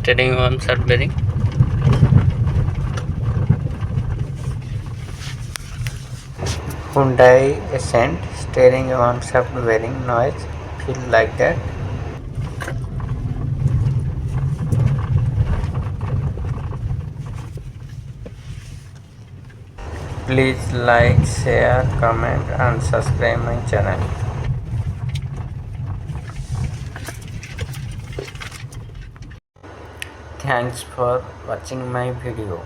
steering arm shaft bearing. Hyundai Accent steering arm shaft bearing noise feel like that. Please like, share, comment and subscribe my channel. Thanks for watching my video.